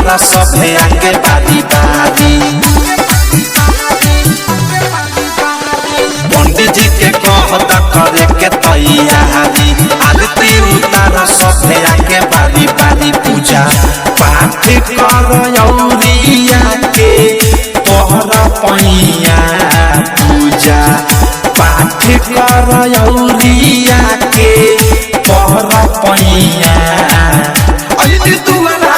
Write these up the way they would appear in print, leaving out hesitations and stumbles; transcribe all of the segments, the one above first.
उतारा सभे आके बारी बारी। पंडित जी के कहता करे के तैयारी, आरती उतारा सभे आके बारी बारी। पूजा पाठ कर औरिया के तोहर पैया, पूजा पाठ कर औरिया के तोहर पैया। अइली दुआरा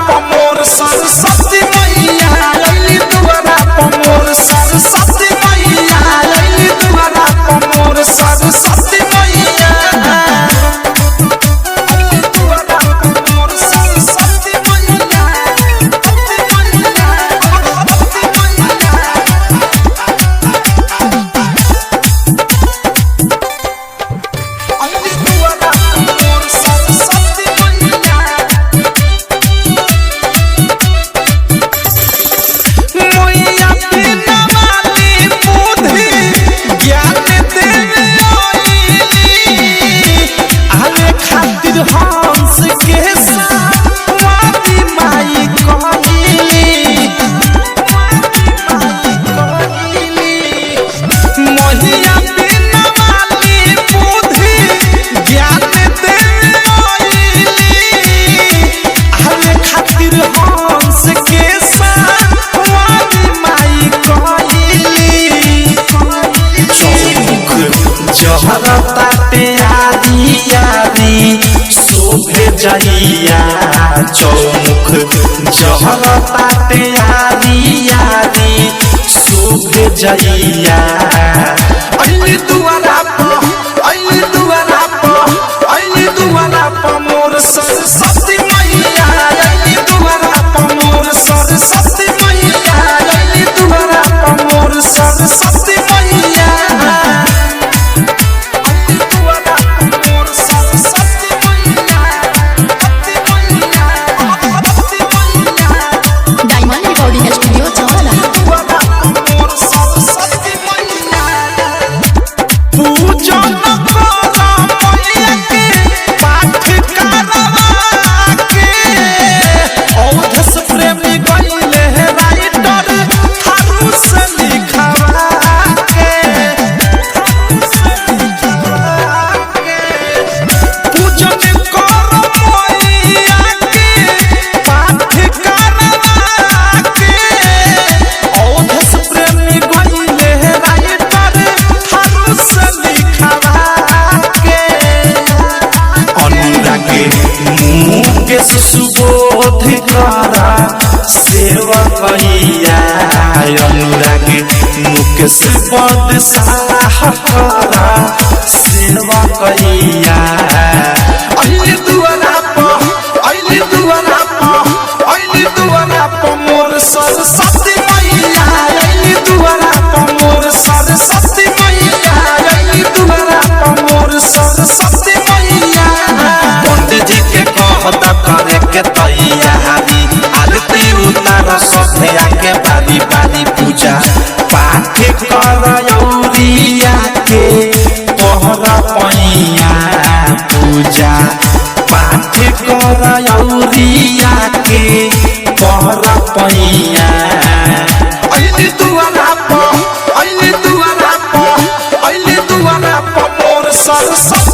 प मोर सरस्वती मैया, अइली दुआरा प मोर सरस्वती मैया, अइली दुआरा प मोर सरस्वती मैया, अइली दुआरा प मोर सरस्वती मैया, जहिया चौमुख जहरता तैयारी यारी शुभ जहिया। अइली दुआरा प मोर सरस्वती मैया, अइली दुआरा प मोर सरस्वती मैया, अइली दुआरा प मोर सरस्वती मैया, अइली दुआरा प मोर सरस्वती मैया। डायमंड रिकॉर्डिंग स्टूडियो छावला। पूजन सुबोध करा सेवा कहिया, अनुराग मुकेश बदशाह करा सेवा कहिया। अइली दुआरा प मोर सरस्वती मैया, अइली दुआरा प मोर सरस्वती मैया, अइली दुआरा प मोर सरस्वती मैया। पंडित जी के कहता करे के तैयारी, आरती उतारा सभे आके बारी बारी। पूजा पाठ कर औरिया के तोहर पैया, पूजा पाठ कर औरिया के तोहर पैया। अइली दुआरा प मोर सरस्वती।